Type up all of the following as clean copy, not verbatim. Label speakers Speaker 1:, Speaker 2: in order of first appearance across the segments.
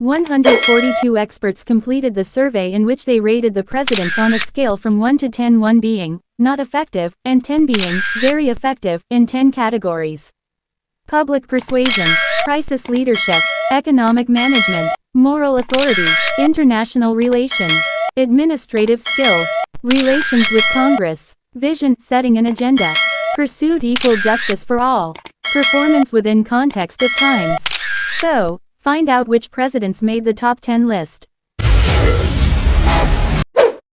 Speaker 1: 142 experts completed the survey in which they rated the presidents on a scale from 1 to 10, 1 being not effective, and 10 being very effective, in 10 categories: public persuasion, crisis leadership, economic management, moral authority, international relations, administrative skills, relations with Congress, vision, setting an agenda, pursued equal justice for all, performance within context of times. So, find out which presidents made the top 10 list.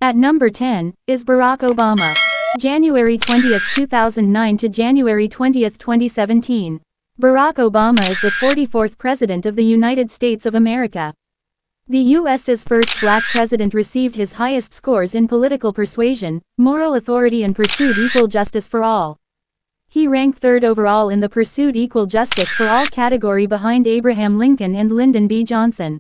Speaker 1: At number 10 is Barack Obama. January 20, 2009 to January 20, 2017. Barack Obama is the 44th President of the United States of America. The U.S.'s first black president received his highest scores in political persuasion, moral authority and pursued equal justice for all. He ranked third overall in the pursued equal justice for all category behind Abraham Lincoln and Lyndon B. Johnson.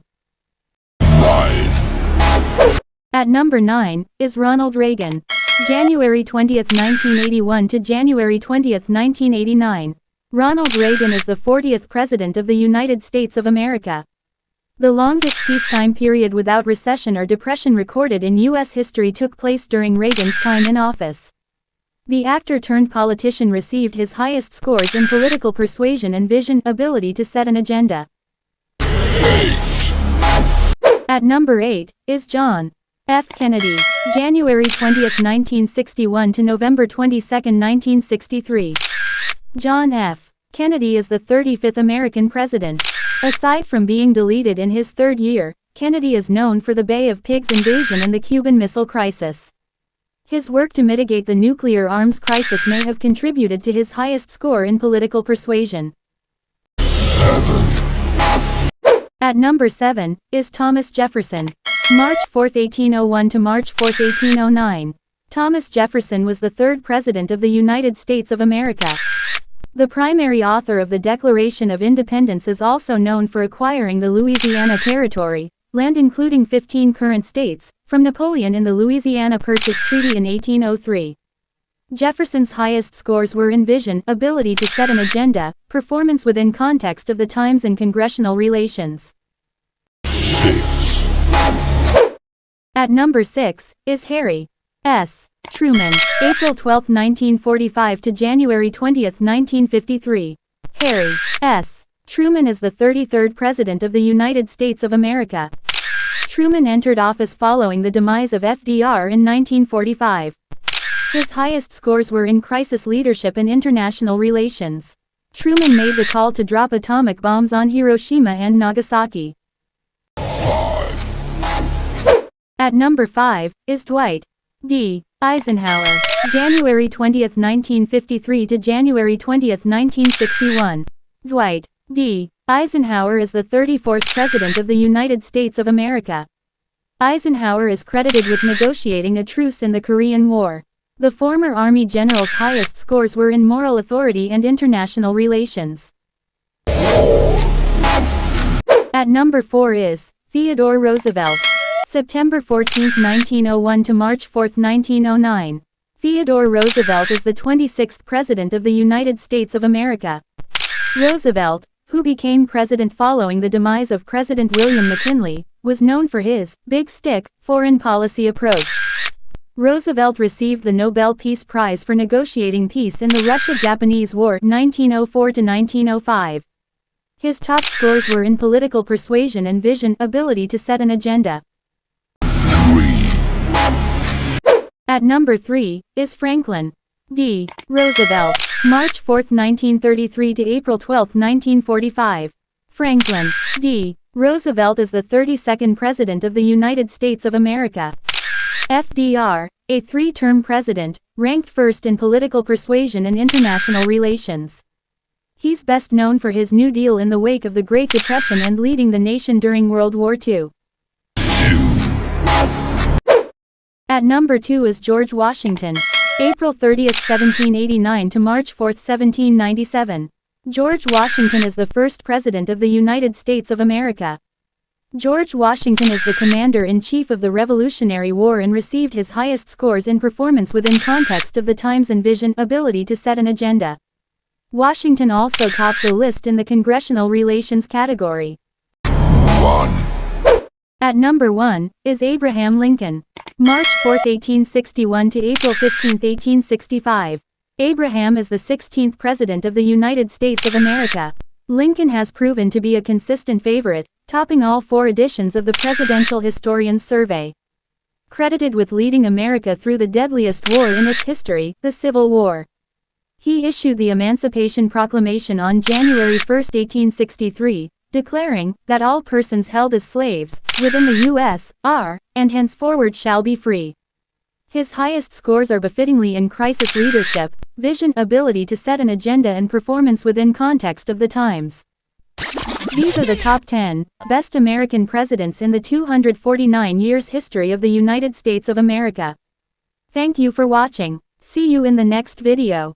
Speaker 1: At number 9 is Ronald Reagan. January 20, 1981 to January 20, 1989. Ronald Reagan is the 40th President of the United States of America. The longest peacetime period without recession or depression recorded in U.S. history took place during Reagan's time in office. The actor-turned-politician received his highest scores in political persuasion and vision, ability to set an agenda. At number 8 is John F. Kennedy. January 20, 1961 to November 22, 1963. John F. Kennedy is the 35th American president. Aside from being deleted in his third year, Kennedy is known for the Bay of Pigs invasion and the Cuban Missile Crisis. His work to mitigate the nuclear arms crisis may have contributed to his highest score in political persuasion. At number 7 is Thomas Jefferson. March 4, 1801 to March 4, 1809. Thomas Jefferson was the third President of the United States of America. The primary author of the Declaration of Independence is also known for acquiring the Louisiana Territory, land including 15 current states, from Napoleon in the Louisiana Purchase Treaty in 1803. Jefferson's highest scores were in vision, ability to set an agenda, performance within context of the times and congressional relations. At number 6 is Harry S. Truman. April 12, 1945 to January 20, 1953. Harry S. Truman is the 33rd President of the United States of America. Truman entered office following the demise of FDR in 1945. His highest scores were in crisis leadership and international relations. Truman made the call to drop atomic bombs on Hiroshima and Nagasaki. At number 5 is Dwight D. Eisenhower. January 20, 1953 to January 20, 1961. Dwight D. Eisenhower is the 34th President of the United States of America. Eisenhower is credited with negotiating a truce in the Korean War. The former Army general's highest scores were in moral authority and international relations. At number 4 is Theodore Roosevelt. September 14, 1901 to March 4, 1909. Theodore Roosevelt is the 26th President of the United States of America. Roosevelt, who became president following the demise of President William McKinley, was known for his big stick foreign policy approach. Roosevelt received the Nobel Peace Prize for negotiating peace in the Russia-Japanese War 1904 to 1905. His top scores were in political persuasion and vision, ability to set an agenda. At number 3 is Franklin D. Roosevelt. March 4, 1933 to April 12, 1945. Franklin D. Roosevelt is the 32nd President of the United States of America. FDR, a three-term president, ranked first in political persuasion and international relations. He's best known for his New Deal in the wake of the Great Depression and leading the nation during World War II. At number 2 is George Washington. April 30, 1789 to March 4, 1797. George Washington is the first President of the United States of America. George Washington is the Commander-in-Chief of the Revolutionary War and received his highest scores in performance within context of the times and vision, ability to set an agenda. Washington also topped the list in the congressional relations category.
Speaker 2: 1.
Speaker 1: At number 1, is Abraham Lincoln. March 4, 1861 to April 15, 1865. Abraham is the 16th President of the United States of America. Lincoln has proven to be a consistent favorite, topping all 4 editions of the Presidential Historians Survey. Credited with leading America through the deadliest war in its history, the Civil War. He issued the Emancipation Proclamation on January 1, 1863, declaring that all persons held as slaves, within the U.S., are, and henceforward shall be free. His highest scores are befittingly in crisis leadership, vision, ability to set an agenda and performance within context of the times. These are the top 10 best American presidents in the 249 years history of the United States of America. Thank you for watching. See you in the next video.